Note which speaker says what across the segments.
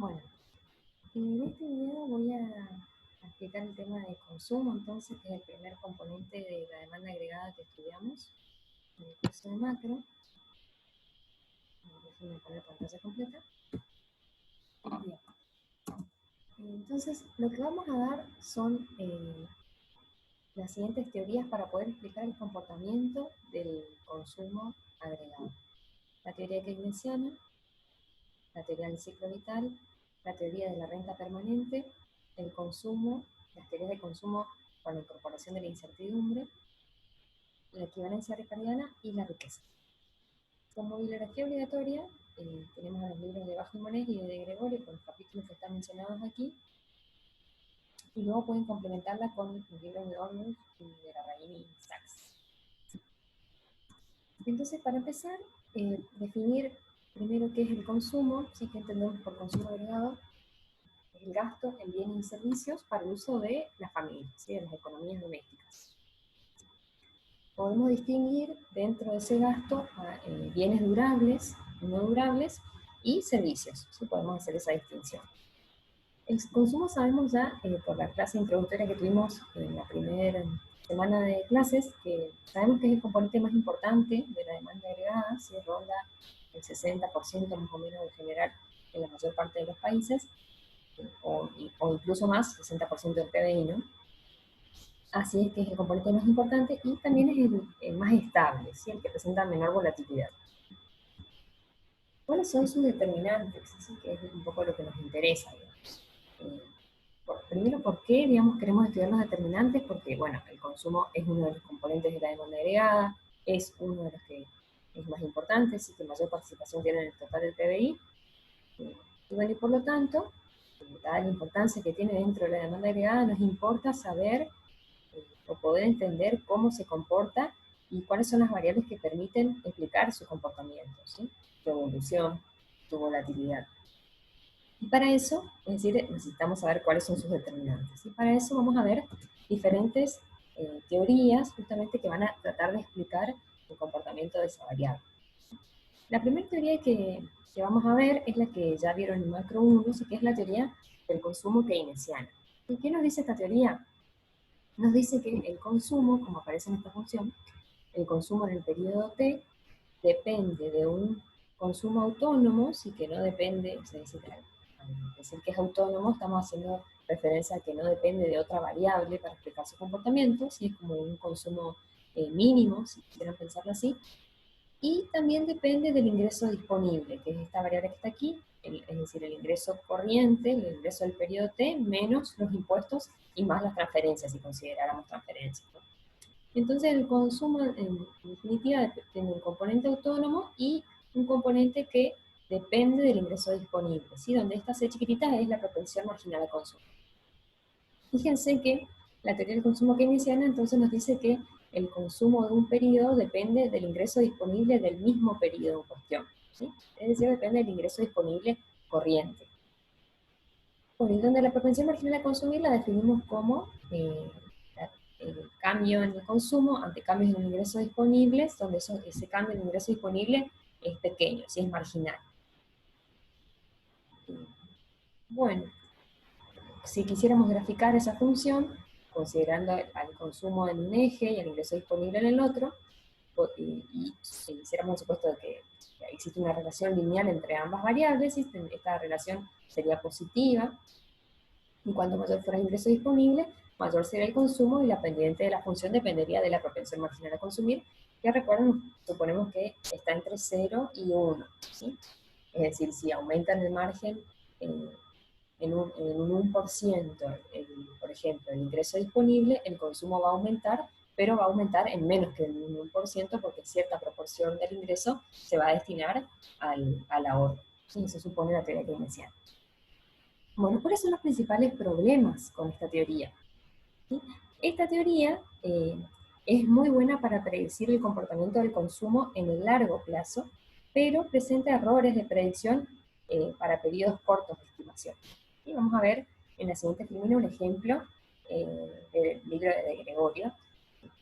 Speaker 1: Bueno, en este video voy a explicar el tema de consumo, entonces, que es el primer componente de la demanda agregada que estudiamos en el curso de macro. Déjenme poner pantalla completa. Bien. Entonces, lo que vamos a dar son las siguientes teorías para poder explicar el comportamiento del consumo agregado. La teoría keynesiana, la teoría del ciclo vital, la teoría de la renta permanente, el consumo, las teorías de consumo con la incorporación de la incertidumbre, la equivalencia ricardiana y la riqueza. Como bibliografía obligatoria, tenemos los libros de Bajo-Monés y de Gregorio, con los capítulos que están mencionados aquí, y luego pueden complementarla con los libros de Orwell y de Larraín y Sachs. Entonces, para empezar, definir primero qué es el consumo, sí que entendemos por consumo agregado, el gasto en bienes y servicios para el uso de las familias, ¿sí? De las economías domésticas. Podemos distinguir dentro de ese gasto bienes durables, no durables y servicios, ¿sí? Podemos hacer esa distinción. El consumo sabemos ya por la clase introductoria que tuvimos en la primera semana de clases, que sabemos que es el componente más importante de la demanda agregada, si ronda el 60% más o menos en general en la mayor parte de los países, o incluso más, 60% del PBI, ¿no? Así es que es el componente más importante y también es el más estable, ¿sí? El que presenta menor volatilidad. ¿Cuáles son sus determinantes? Así que es un poco lo que nos interesa, digamos. Primero, ¿por qué, digamos, queremos estudiar los determinantes? Porque, bueno, el consumo es uno de los componentes de la demanda agregada, es uno de los que es más importante, sí, que mayor participación tiene en el total del PBI. Y bueno, y por lo tanto, dada la importancia que tiene dentro de la demanda agregada, nos importa saber o poder entender cómo se comporta y cuáles son las variables que permiten explicar su comportamiento, ¿sí? Su evolución, su volatilidad. Y para eso, es decir, necesitamos saber cuáles son sus determinantes. Y para eso vamos a ver diferentes teorías justamente que van a tratar de explicar el comportamiento de esa variable. La primera teoría que vamos a ver es la que ya vieron en macro 1, que es la teoría del consumo keynesiano. ¿Y qué nos dice esta teoría? Nos dice que el consumo, como aparece en esta función, el consumo en el periodo T depende de un consumo autónomo, sí, que no depende, es decir que es autónomo, estamos haciendo referencia a que no depende de otra variable para explicar su comportamiento, sí, es como un consumo mínimo, si quisieran pensarlo así, y también depende del ingreso disponible, que es esta variable que está aquí, es decir, el ingreso corriente, el ingreso del periodo T, menos los impuestos y más las transferencias, si consideráramos transferencias, ¿no? Entonces el consumo, en definitiva, tiene un componente autónomo y un componente que depende del ingreso disponible, ¿sí? Donde esta C chiquitita es la propensión marginal al consumo. Fíjense que la teoría del consumo keynesiana entonces nos dice que el consumo de un periodo depende del ingreso disponible del mismo periodo en cuestión, ¿sí? Es decir, depende del ingreso disponible corriente. Bueno, y donde la propensión marginal a consumir la definimos como el cambio en el consumo ante cambios en el ingreso disponible, donde ese cambio en el ingreso disponible es pequeño, si es marginal. Bueno, si quisiéramos graficar esa función, considerando al consumo en un eje y al ingreso disponible en el otro, y si hiciéramos el supuesto de que existe una relación lineal entre ambas variables, esta relación sería positiva, y cuanto mayor fuera el ingreso disponible, mayor sería el consumo y la pendiente de la función dependería de la propensión marginal a consumir, que recuerden, suponemos que está entre 0 y 1, ¿sí? Es decir, si aumentan el margen en un 1%, por ejemplo, el ingreso disponible, el consumo va a aumentar, pero va a aumentar en menos que el 1% porque cierta proporción del ingreso se va a destinar al ahorro. ¿Sí? Eso supone la teoría keynesiana. Bueno, ¿cuáles son los principales problemas con esta teoría? ¿Sí? Esta teoría es muy buena para predecir el comportamiento del consumo en el largo plazo, pero presenta errores de predicción para periodos cortos de estimación. Y vamos a ver en la siguiente filmina un ejemplo del libro de Gregorio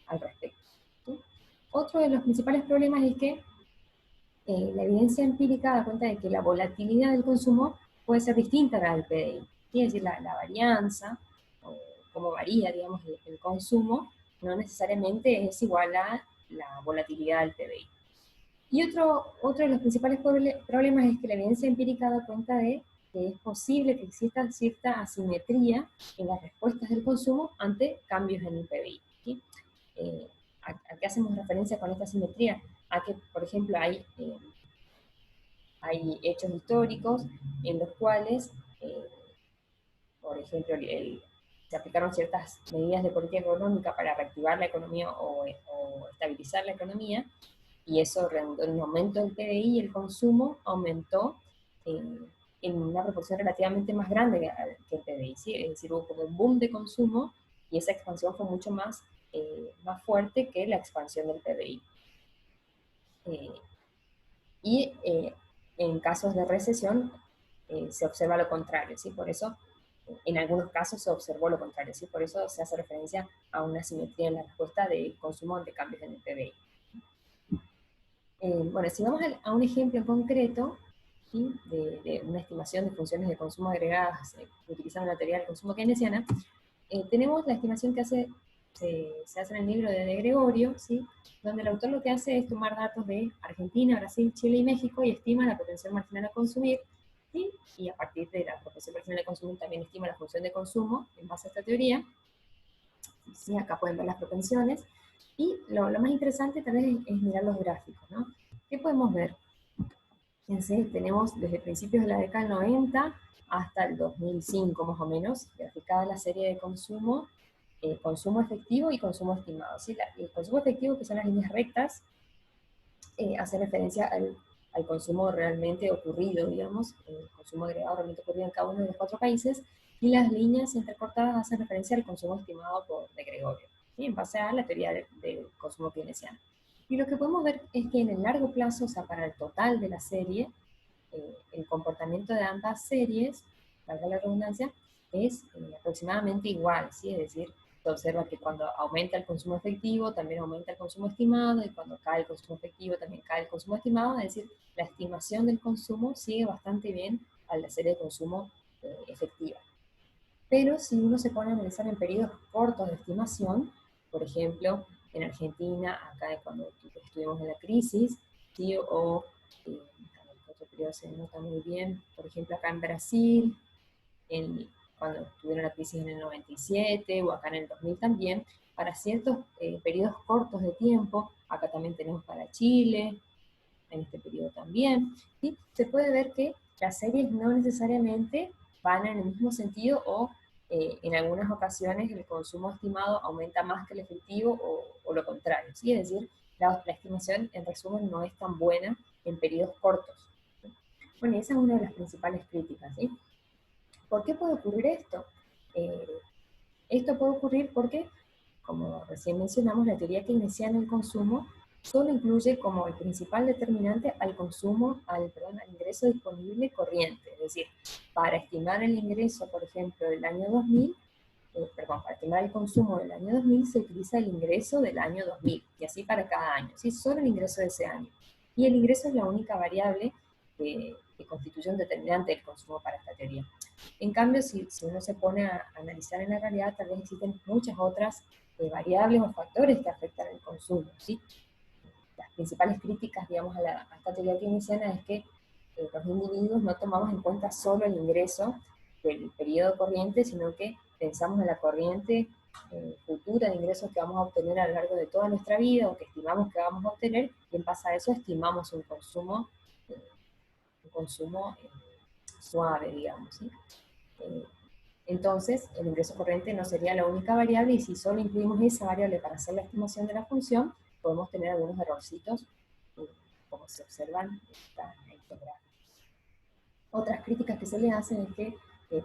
Speaker 1: al respecto. ¿Sí? Otro de los principales problemas es que la evidencia empírica da cuenta de que la volatilidad del consumo puede ser distinta a la del PDI. Es decir, la varianza, o cómo varía, digamos, el consumo, no necesariamente es igual a la volatilidad del PBI. Y otro de los principales problemas es que la evidencia empírica da cuenta de que es posible que exista cierta asimetría en las respuestas del consumo ante cambios en el PBI. ¿Sí? ¿A qué hacemos referencia con esta asimetría? A que, por ejemplo, hay hechos históricos en los cuales, por ejemplo, se aplicaron ciertas medidas de política económica para reactivar la economía o estabilizar la economía, y eso redundó en un aumento del PBI, y el consumo aumentó en una proporción relativamente más grande que el PBI, ¿sí? Es decir, hubo como un boom de consumo y esa expansión fue mucho más fuerte que la expansión del PBI. Y en casos de recesión se observa lo contrario, ¿sí? Por eso, en algunos casos se observó lo contrario, ¿sí? Por eso se hace referencia a una simetría en la respuesta del consumo ante cambios en el PBI. Bueno, si vamos a un ejemplo en concreto, ¿sí? de una estimación de funciones de consumo agregadas utilizando la teoría del consumo keynesiana, tenemos la estimación que se hace en el libro de Gregorio, ¿sí? Donde el autor lo que hace es tomar datos de Argentina, Brasil, Chile y México y estima la potencial marginal a consumir, ¿sí? Y a partir de la potencial marginal a consumir también estima la función de consumo en base a esta teoría. ¿Sí? Acá pueden ver las propensiones. Y lo más interesante también es mirar los gráficos, ¿no? ¿Qué podemos ver? Fíjense, tenemos desde principios de la década del 90 hasta el 2005 más o menos, graficada la serie de consumo, consumo efectivo y consumo estimado. ¿Sí? El consumo efectivo, que son las líneas rectas, hace referencia al consumo realmente ocurrido, digamos, el consumo agregado realmente ocurrido en cada uno de los 4 países, y las líneas entrecortadas hacen referencia al consumo estimado de Gregorio, ¿sí? En base a la teoría del consumo keynesiano. Y lo que podemos ver es que en el largo plazo, o sea, para el total de la serie, el comportamiento de ambas series, valga la redundancia, es aproximadamente igual, ¿sí? Es decir, se observa que cuando aumenta el consumo efectivo, también aumenta el consumo estimado, y cuando cae el consumo efectivo, también cae el consumo estimado, es decir, la estimación del consumo sigue bastante bien a la serie de consumo efectiva. Pero si uno se pone a analizar en periodos cortos de estimación, por ejemplo, en Argentina, acá cuando estuvimos en la crisis, ¿sí? O otro periodo se nota muy bien, por ejemplo, acá en Brasil, cuando tuvieron la crisis en el 97, o acá en el 2000 también, para ciertos periodos cortos de tiempo, acá también tenemos para Chile, en este periodo también, ¿sí? Se puede ver que las series no necesariamente van en el mismo sentido, o en algunas ocasiones el consumo estimado aumenta más que el efectivo, o lo contrario, ¿sí? Es decir, la estimación en resumen no es tan buena en periodos cortos. ¿Sí? Bueno, esa es una de las principales críticas, ¿sí? ¿Por qué puede ocurrir esto? Esto puede ocurrir porque, como recién mencionamos, la teoría keynesiana del consumo solo incluye como el principal determinante al consumo, al ingreso disponible corriente. Es decir, para estimar el ingreso, por ejemplo, del año 2000, para estimar el consumo del año 2000 se utiliza el ingreso del año 2000, y así para cada año, ¿sí? Solo el ingreso de ese año. Y el ingreso es la única variable que constituye un determinante del consumo para esta teoría. En cambio, si uno se pone a analizar en la realidad, tal vez existen muchas otras variables o factores que afectan el consumo, ¿sí? Las principales críticas, digamos, a esta teoría keynesiana es que los individuos no tomamos en cuenta solo el ingreso del periodo corriente, sino que pensamos en la corriente futura de ingresos que vamos a obtener a lo largo de toda nuestra vida, o que estimamos que vamos a obtener, y en base a eso estimamos un consumo suave, digamos, ¿sí? Entonces, el ingreso corriente no sería la única variable, y si solo incluimos esa variable para hacer la estimación de la función, podemos tener algunos errorcitos, como se observan en estos gráficos. Otras críticas que se le hacen es que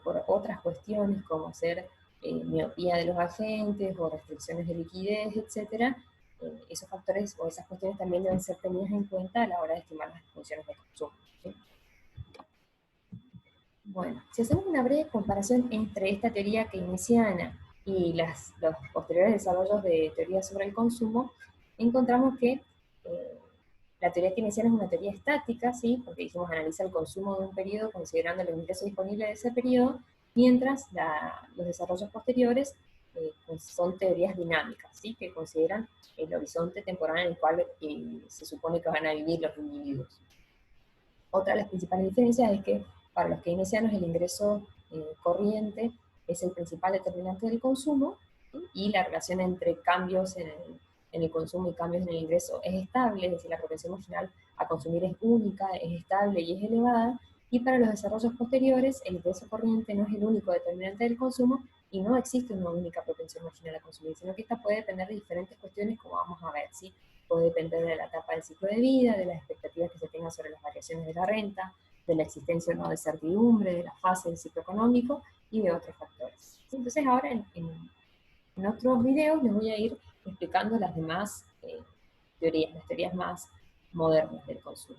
Speaker 1: por otras cuestiones, como ser miopía de los agentes o restricciones de liquidez, etc., esos factores o esas cuestiones también deben ser tenidas en cuenta a la hora de estimar las funciones de consumo, ¿sí? Bueno, si hacemos una breve comparación entre esta teoría keynesiana y los posteriores desarrollos de teorías sobre el consumo, encontramos que La teoría keynesiana es una teoría estática, ¿sí? Porque dijimos analiza el consumo de un periodo considerando los ingresos disponibles de ese periodo, mientras los desarrollos posteriores pues son teorías dinámicas, ¿sí? Que consideran el horizonte temporal en el cual se supone que van a vivir los individuos. Otra de las principales diferencias es que para los keynesianos el ingreso corriente es el principal determinante del consumo, ¿sí? Y la relación entre cambios en el consumo y cambios en el ingreso es estable, es decir, la propensión marginal a consumir es única, es estable y es elevada, y para los desarrollos posteriores el ingreso corriente no es el único determinante del consumo y no existe una única propensión marginal a consumir, sino que esta puede depender de diferentes cuestiones como vamos a ver, ¿sí? Puede depender de la etapa del ciclo de vida, de las expectativas que se tengan sobre las variaciones de la renta, de la existencia o no de certidumbre, de la fase del ciclo económico y de otros factores. Entonces ahora en otros videos les voy a ir explicando las demás teorías, las teorías más modernas del consumo.